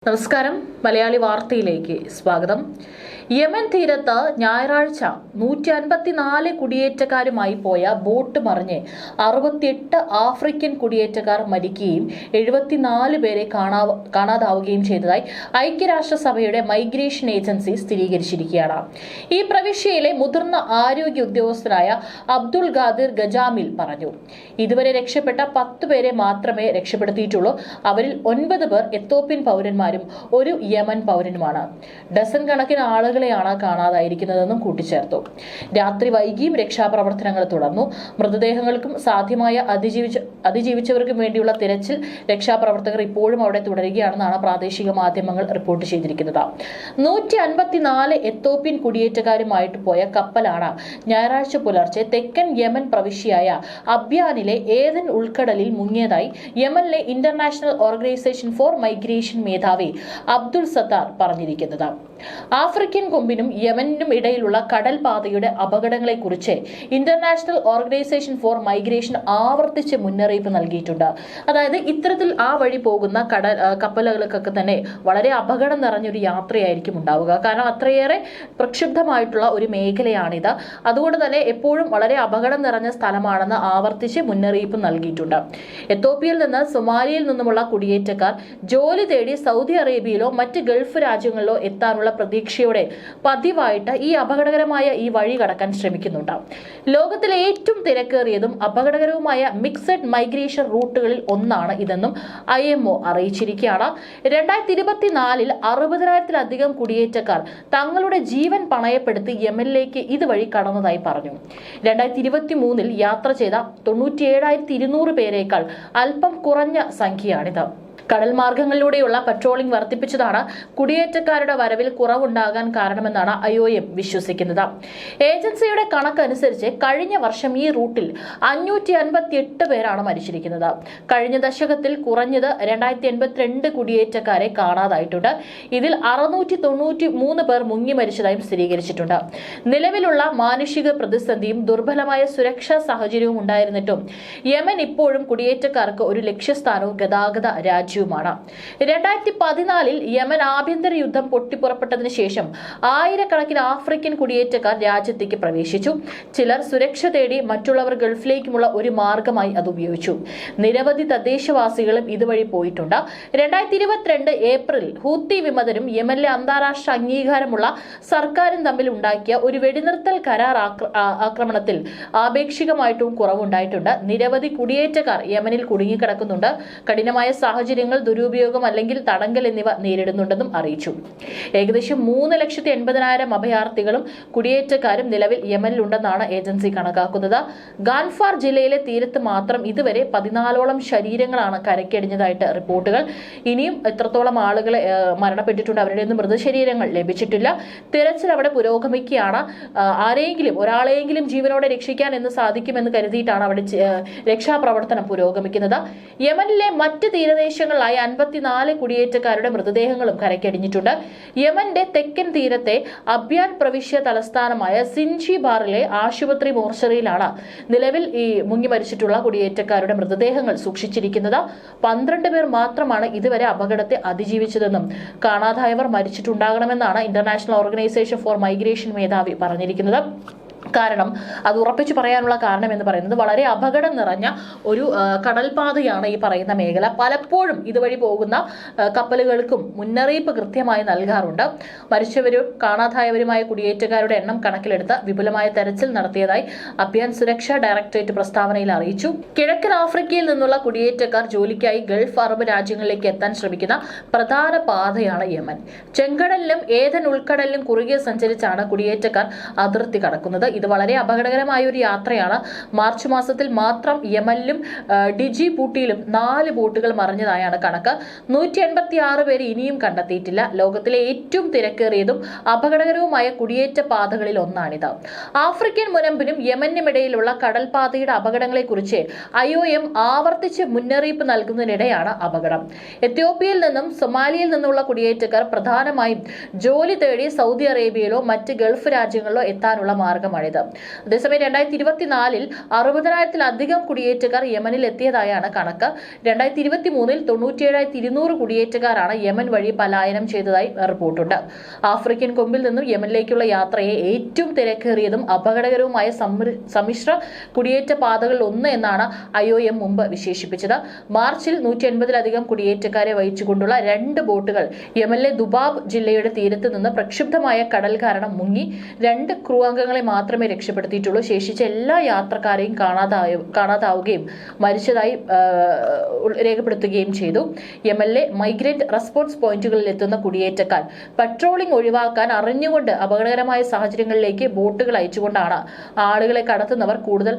നമസ്കാരം. മലയാളി വാർത്തയിലേക്ക് സ്വാഗതം. യമൻ തീരത്ത് ഞായറാഴ്ച 154 കുടിയേറ്റക്കാരുമായി പോയ ബോട്ട് മറിഞ്ഞ് 68 ആഫ്രിക്കൻ കുടിയേറ്റക്കാർ മരിക്കുകയും 74 പേരെ കാണാതാവുകയും ചെയ്തതായി ഐക്യരാഷ്ട്രസഭയുടെ മൈഗ്രേഷൻ ഏജൻസി സ്ഥിരീകരിച്ചിരിക്കുകയാണ്. ഈ പ്രവിശ്യയിലെ മുതിർന്ന ആരോഗ്യ ഉദ്യോഗസ്ഥനായ അബ്ദുൾ ഖാദിർ ഗജാമിൽ പറഞ്ഞു. ഇതുവരെ രക്ഷപ്പെട്ട 10 പേരെ മാത്രമേ രക്ഷപ്പെടുത്തിയിട്ടുള്ളൂ. അവരിൽ 9 പേർ എത്യോപ്യൻ പൗരന്മാരും ഒരു യമൻ പൗരനുമാണ്. ഡസൻ കണക്കിന് ആളുകളെയാണ് കാണാതായിരിക്കുന്നതെന്നും കൂട്ടിച്ചേർത്തു. രാത്രി വൈകിയും രക്ഷാപ്രവർത്തനങ്ങൾ തുടർന്നു. മൃതദേഹങ്ങൾക്കും സാധ്യമായ അതിജീവിച്ചവർക്കും വേണ്ടിയുള്ള തിരച്ചിൽ രക്ഷാപ്രവർത്തകർ ഇപ്പോഴും അവിടെ തുടരുകയാണെന്നാണ് പ്രാദേശിക മാധ്യമങ്ങൾ റിപ്പോർട്ട് ചെയ്തിരിക്കുന്നത്. 154 എത്യോപ്യൻ കുടിയേറ്റക്കാരുമായിട്ട് പോയ കപ്പലാണ് ഞായറാഴ്ച പുലർച്ചെ തെക്കൻ യമൻ പ്രവിശ്യയായ അബ്യാനിലെ ഏദൻ ഉൾക്കടലിൽ മുങ്ങിയതായി യമനിലെ ഇന്റർനാഷണൽ ഓർഗനൈസേഷൻ ഫോർ മൈഗ്രേഷൻ മേധാവി അബ്ദുൾ സത്താർ പറഞ്ഞിരിക്കുന്നത്. ആഫ്രിക്കൻ കൊമ്പിനും യമനും ഇടയിലുള്ള കടൽ പാതയുടെ അപകടങ്ങളെക്കുറിച്ച് ഇന്റർനാഷണൽ ഓർഗനൈസേഷൻ ഫോർ മൈഗ്രേഷൻ ആവർത്തിച്ച് മുന്നറിയിപ്പ് നൽകിയിട്ടുണ്ട്. അതായത് ഇത്തരത്തിൽ ആ വഴി പോകുന്ന കപ്പലുകൾക്കൊക്കെ തന്നെ വളരെ അപകടം നിറഞ്ഞൊരു യാത്രയായിരിക്കും ഉണ്ടാവുക. കാരണം അത്രയേറെ പ്രക്ഷുബ്ധമായിട്ടുള്ള ഒരു മേഖലയാണിത്. അതുകൊണ്ട് തന്നെ എപ്പോഴും വളരെ അപകടം നിറഞ്ഞ സ്ഥലമാണെന്ന് ആവർത്തിച്ച് മുന്നറിയിപ്പ് നൽകിയിട്ടുണ്ട്. എത്യോപ്യയിൽ നിന്ന് സൊമാലിയയിൽ നിന്നുമുള്ള കുടിയേറ്റക്കാർ ജോലി തേടി സൗദി അറേബ്യയിലോ മറ്റ് ഗൾഫ് രാജ്യങ്ങളിലോ എത്താനുള്ള പ്രതീക്ഷയോടെ പതിവായിട്ട് ഈ അപകടകരമായ ഈ വഴി കടക്കാൻ ശ്രമിക്കുന്നുണ്ട്. ലോകത്തിലെ ഏറ്റവും തിരക്കേറിയതും അപകടകരവുമായ മിക്സഡ് മൈഗ്രേഷൻ റൂട്ടുകളിൽ ഒന്നാണ് ഇതെന്നും IMO അറിയിച്ചിരിക്കുകയാണ്. 2024 60,000-ലധികം കുടിയേറ്റക്കാർ തങ്ങളുടെ ജീവൻ പണയപ്പെടുത്തി യമനിലേക്ക് ഇതുവഴി കടന്നതായി പറഞ്ഞു. 2023 യാത്ര ചെയ്ത 97,200 പേരേക്കാൾ അല്പം കുറഞ്ഞ സംഖ്യയാണിത്. കടൽ മാർഗങ്ങളിലൂടെയുള്ള പട്രോളിംഗ് വർദ്ധിപ്പിച്ചതാണ് കുടിയേറ്റക്കാരുടെ വരവിൽ കുറവുണ്ടാകാൻ കാരണമെന്നാണ് IOM വിശ്വസിക്കുന്നത്. ഏജൻസിയുടെ കണക്കനുസരിച്ച് കഴിഞ്ഞ വർഷം ഈ റൂട്ടിൽ 558 പേരാണ് മരിച്ചിരിക്കുന്നത്. കഴിഞ്ഞ ദശകത്തിൽ കുറഞ്ഞത് 2082 കുടിയേറ്റക്കാരെ കാണാതായിട്ടുണ്ട്. ഇതിൽ 693 പേർ മുങ്ങി മരിച്ചതായും സ്ഥിരീകരിച്ചിട്ടുണ്ട്. നിലവിലുള്ള മാനുഷിക പ്രതിസന്ധിയും ദുർബലമായ സുരക്ഷാ സാഹചര്യവും ഉണ്ടായിരുന്നിട്ടും യമൻ ഇപ്പോഴും കുടിയേറ്റക്കാർക്ക് ഒരു ലക്ഷ്യസ്ഥാനവും ഗതാഗത രാജ്യവും. 2014 യമൻ ആഭ്യന്തര യുദ്ധം പൊട്ടിപ്പുറപ്പെട്ടതിന് ശേഷം ആയിരക്കണക്കിന് ആഫ്രിക്കൻ കുടിയേറ്റക്കാർ രാജ്യത്തേക്ക് പ്രവേശിച്ചു. ചിലർ സുരക്ഷ തേടി മറ്റുള്ളവർ ഗൾഫിലേക്കുമുള്ള ഒരു മാർഗമായി അത് ഉപയോഗിച്ചു. നിരവധി തദ്ദേശവാസികളും ഇതുവഴി പോയിട്ടുണ്ട്. 2022 ഏപ്രിലിൽ ഹൂത്തി വിമതരും യമനിലെ അന്താരാഷ്ട്ര അംഗീകാരമുള്ള സർക്കാരും തമ്മിൽ ഉണ്ടാക്കിയ ഒരു വെടിനിർത്തൽ കരാർ ആക്രമണത്തിൽ ആപേക്ഷികമായിട്ടും കുറവുണ്ടായിട്ടുണ്ട്. നിരവധി കുടിയേറ്റക്കാർ യമനിൽ കുടുങ്ങിക്കിടക്കുന്നുണ്ട്. കഠിനമായ സാഹചര്യങ്ങൾ, ദുരുപയോഗം അല്ലെങ്കിൽ തടങ്കൽ എന്നിവ നേരിടുന്നുണ്ടെന്നും അറിയിച്ചു. ഏകദേശം 3,80,000 അഭയാർത്ഥികളും കുടിയേറ്റക്കാരും നിലവിൽ യമനിലുണ്ടെന്നാണ് ഏജൻസി കണക്കാക്കുന്നത്. ഗാൻഫാർ ജില്ലയിലെ തീരത്ത് മാത്രം ഇതുവരെ 14ഓളം ശരീരങ്ങളാണ് കരയ്ക്കടിഞ്ഞതായിട്ട് റിപ്പോർട്ടുകൾ. ഇനിയും എത്രത്തോളം ആളുകളെ മരണപ്പെട്ടിട്ടുണ്ട്, അവരുടെ ഒന്നും മൃതശരീരങ്ങൾ ലഭിച്ചിട്ടില്ല. തിരച്ചിൽ അവിടെ പുരോഗമിക്കുകയാണ്. ഒരാളെയെങ്കിലും ജീവനോടെ രക്ഷിക്കാൻ എന്ന് സാധിക്കുമെന്ന് കരുതിയിട്ടാണ് അവിടെ രക്ഷാപ്രവർത്തനം പുരോഗമിക്കുന്നത്. യമനിലെ മറ്റ് തീരദേശങ്ങളിലായി 54 കുടിയേറ്റക്കാരുടെ മൃതദേഹങ്ങളും കരയ്ക്കടിഞ്ഞിട്ടുണ്ട്. യമന്റെ തെക്കൻ തീരത്തെ അബ്യാൻ പ്രവിശ്യ തലസ്ഥാനമായ സിൻജിബാറിലെ ആശുപത്രി മോർച്ചറിയിലാണ് നിലവിൽ ഈ മുങ്ങി മരിച്ചിട്ടുള്ള കുടിയേറ്റക്കാരുടെ മൃതദേഹങ്ങൾ സൂക്ഷിച്ചിരിക്കുന്നത്. 12 പേർ മാത്രമാണ് ഇതുവരെ അപകടത്തെ അതിജീവിച്ചതെന്നും കാണാതായവർ മരിച്ചിട്ടുണ്ടാകണമെന്നാണ് ഇന്റർനാഷണൽ ഓർഗനൈസേഷൻ ഫോർ മൈഗ്രേഷൻ മേധാവി പറഞ്ഞിരിക്കുന്നത്. കാരണം അത് ഉറപ്പിച്ചു പറയാനുള്ള കാരണം എന്ന് പറയുന്നത് വളരെ അപകടം നിറഞ്ഞ ഒരു കടൽപാതയാണ് ഈ പറയുന്ന മേഖല. പലപ്പോഴും ഇതുവഴി പോകുന്ന കപ്പലുകൾക്കും മുന്നറിയിപ്പ് കൃത്യമായി നൽകാറുണ്ട്. മരിച്ചവരും കാണാതായവരുമായ കുടിയേറ്റക്കാരുടെ എണ്ണം കണക്കിലെടുത്ത് വിപുലമായ തെരച്ചിൽ നടത്തിയതായി അബ്യാൻ സുരക്ഷാ ഡയറക്ടറേറ്റ് പ്രസ്താവനയിൽ അറിയിച്ചു. കിഴക്കൻ ആഫ്രിക്കയിൽ നിന്നുള്ള കുടിയേറ്റക്കാർ ജോലിക്കായി ഗൾഫ് അറബ് രാജ്യങ്ങളിലേക്ക് എത്താൻ ശ്രമിക്കുന്ന പ്രധാന പാതയാണ് യമൻ. ചെങ്കടലിലും ഏദൻ ഉൾക്കടലിലും കുറുകെ സഞ്ചരിച്ചാണ് കുടിയേറ്റക്കാർ അതിർത്തി കടക്കുന്നത്. ഇത് വളരെ അപകടകരമായ ഒരു യാത്രയാണ്. മാർച്ച് മാസത്തിൽ മാത്രം യമനിലും ഡിജിബൂട്ടിയിലും 4 ബോട്ടുകൾ മറിഞ്ഞതായാണ് കണക്ക്. 186 പേര് ഇനിയും കണ്ടെത്തിയിട്ടില്ല. ലോകത്തിലെ ഏറ്റവും തിരക്കേറിയതും അപകടകരവുമായ കുടിയേറ്റ പാതകളിൽ ഒന്നാണിത്. ആഫ്രിക്കൻ മുനമ്പിനും യമനുമിടയിലുള്ള കടൽപാതയുടെ അപകടങ്ങളെക്കുറിച്ച് IOM ആവർത്തിച്ച് മുന്നറിയിപ്പ് നൽകുന്നതിനിടെയാണ് അപകടം. എത്യോപ്യയിൽ നിന്നും സൊമാലിയയിൽ നിന്നുള്ള കുടിയേറ്റക്കാർ പ്രധാനമായും ജോലി തേടി സൗദി അറേബ്യയിലോ മറ്റ് ഗൾഫ് രാജ്യങ്ങളിലോ എത്താനുള്ള മാർഗമാണ്. പോയത്. അതേസമയം 2024 60,000-ലധികം കുടിയേറ്റക്കാർ യമനിൽ എത്തിയതായാണ് കണക്ക്. 2023 97,200 കുടിയേറ്റക്കാരാണ് യമൻ വഴി പലായനം ചെയ്തതായി റിപ്പോർട്ടുണ്ട്. ആഫ്രിക്കൻ കൊമ്പിൽ നിന്നും യമനിലേക്കുള്ള യാത്രയെ ഏറ്റവും തിരക്കേറിയതും അപകടകരവുമായ സമ്മിശ്ര കുടിയേറ്റ പാതകളിൽ ഒന്ന് എന്നാണ് IOM മുമ്പ് വിശേഷിപ്പിച്ചത്. മാർച്ചിൽ 180-ലധികം കുടിയേറ്റക്കാരെ വഹിച്ചുകൊണ്ടുള്ള 2 ബോട്ടുകൾ യമനിലെ ദുബാബ് ജില്ലയുടെ തീരത്ത് നിന്ന് പ്രക്ഷുബ്ധമായ കടൽ കാരണം മുങ്ങി 2 ക്രൂ അംഗങ്ങളെ മാത്രമേ രക്ഷപ്പെടുത്തിയിട്ടുള്ളൂ. ശേഷിച്ച എല്ലാ യാത്രക്കാരെയും കാണാതാവുകയും മരിച്ചതായി രേഖപ്പെടുത്തുകയും ചെയ്തു. യമനിലെ മൈഗ്രന്റ് റെസ്പോൺസ് പോയിന്റുകളിൽ എത്തുന്ന കുടിയേറ്റക്കാർ പട്രോളിംഗ് ഒഴിവാക്കാൻ അറിഞ്ഞുകൊണ്ട് അപകടകരമായ സാഹചര്യങ്ങളിലേക്ക് ബോട്ടുകൾ അയച്ചുകൊണ്ടാണ് ആളുകളെ കടത്തുന്നവർ കൂടുതൽ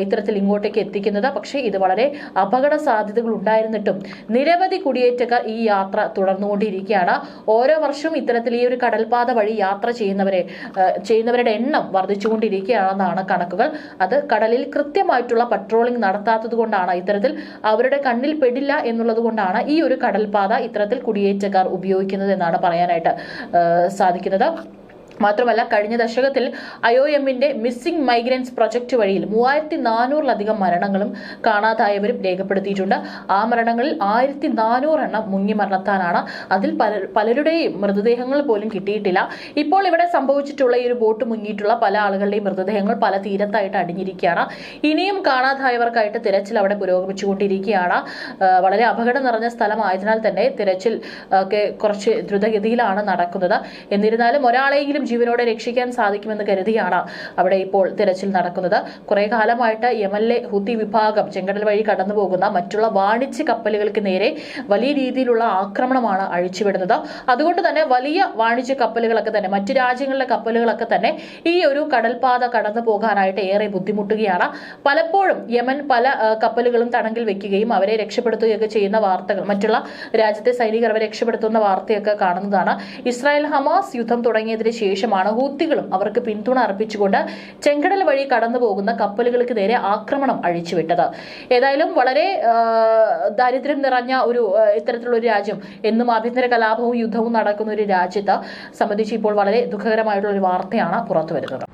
ഇത്തരത്തിൽ ഇങ്ങോട്ടേക്ക് എത്തിക്കുന്നത്. പക്ഷേ ഇത് വളരെ അപകട സാധ്യതകൾ ഉണ്ടായിരുന്നിട്ടും നിരവധി കുടിയേറ്റക്കാർ ഈ യാത്ര തുടർന്നുകൊണ്ടിരിക്കുകയാണ്. ഓരോ വർഷവും ഇത്തരത്തിൽ ഈ ഒരു കടൽപാത വഴി യാത്ര ചെയ്യുന്നവരുടെ എണ്ണം വർദ്ധിച്ചുകൊണ്ടിരിക്കുകയാണെന്നാണ് കണക്കുകൾ. അത് കടലിൽ കൃത്യമായിട്ടുള്ള പട്രോളിംഗ് നടത്താത്തത് കൊണ്ടാണ്, ഇത്തരത്തിൽ അവരുടെ കണ്ണിൽ പെടില്ല എന്നുള്ളത് കൊണ്ടാണ് ഈ ഒരു കടൽപാത ഇത്തരത്തിൽ കുടിയേറ്റക്കാർ ഉപയോഗിക്കുന്നത് എന്നാണ് പറയാനായിട്ട് സാധിക്കുന്നത്. മാത്രമല്ല, കഴിഞ്ഞ ദശകത്തിൽ IOMന്റെ മിസ്സിംഗ് മൈഗ്രൻസ് പ്രൊജക്ട് വഴിയിൽ 3400-ലധികം മരണങ്ങളും കാണാതായവരും രേഖപ്പെടുത്തിയിട്ടുണ്ട്. ആ മരണങ്ങളിൽ 1400 എണ്ണം മുങ്ങി മരണത്താനാണ്. അതിൽ പലരുടെയും മൃതദേഹങ്ങൾ പോലും കിട്ടിയിട്ടില്ല. ഇപ്പോൾ ഇവിടെ സംഭവിച്ചിട്ടുള്ള ഈ ഒരു ബോട്ട് മുങ്ങിയിട്ടുള്ള പല ആളുകളുടെയും മൃതദേഹങ്ങൾ പല തീരത്തായിട്ട് അടിഞ്ഞിരിക്കുകയാണ്. ഇനിയും കാണാതായവർക്കായിട്ട് തിരച്ചിൽ അവിടെ പുരോഗമിച്ചുകൊണ്ടിരിക്കുകയാണ്. വളരെ അപകടം നിറഞ്ഞ സ്ഥലമായതിനാൽ തന്നെ തിരച്ചിൽ ഒക്കെ കുറച്ച് ദ്രുതഗതിയിലാണ് നടക്കുന്നത്. എന്നിരുന്നാലും ഒരാളെങ്കിലും ജീവനോടെ രക്ഷിക്കാൻ സാധിക്കുമെന്ന് കരുതിയാണ് അവിടെ ഇപ്പോൾ തിരച്ചിൽ നടക്കുന്നത്. കുറെ കാലമായിട്ട് യമനിലെ ഹൂത്തി വിഭാഗം ചെങ്കടൽ വഴി കടന്നുപോകുന്ന മറ്റുള്ള വാണിജ്യ കപ്പലുകൾക്ക് നേരെ വലിയ രീതിയിലുള്ള ആക്രമണമാണ് അഴിച്ചുവിടുന്നത്. അതുകൊണ്ട് തന്നെ വലിയ വാണിജ്യ കപ്പലുകളൊക്കെ തന്നെ, മറ്റു രാജ്യങ്ങളിലെ കപ്പലുകളൊക്കെ തന്നെ ഈ ഒരു കടൽപാത കടന്നു പോകാനായിട്ട് ഏറെ ബുദ്ധിമുട്ടുകയാണ്. പലപ്പോഴും യമൻ പല കപ്പലുകളും തടങ്കിൽ വെക്കുകയും അവരെ രക്ഷപ്പെടുത്തുകയൊക്കെ ചെയ്യുന്ന വാർത്തകൾ, മറ്റുള്ള രാജ്യത്തെ സൈനികർ അവരെ രക്ഷപ്പെടുത്തുന്ന വാർത്തയൊക്കെ കാണുന്നതാണ്. ഇസ്രായേൽ ഹമാസ് യുദ്ധം തുടങ്ങിയതിന് ശേഷമാണ് ഹൂത്തികളും അവർക്ക് പിന്തുണ അർപ്പിച്ചുകൊണ്ട് ചെങ്കടൽ വഴി കടന്നു പോകുന്ന കപ്പലുകൾക്ക് നേരെ ആക്രമണം അഴിച്ചുവിട്ടത്. ഏതായാലും വളരെ ദാരിദ്ര്യം നിറഞ്ഞ ഒരു ഇത്തരത്തിലുള്ള ഒരു രാജ്യം, എന്നും ആഭ്യന്തര കലാപവും യുദ്ധവും നടക്കുന്ന ഒരു രാജ്യത്തെ സംബന്ധിച്ച് ഇപ്പോൾ വളരെ ദുഃഖകരമായിട്ടുള്ള ഒരു വാർത്തയാണ് പുറത്തു വരുന്നത്.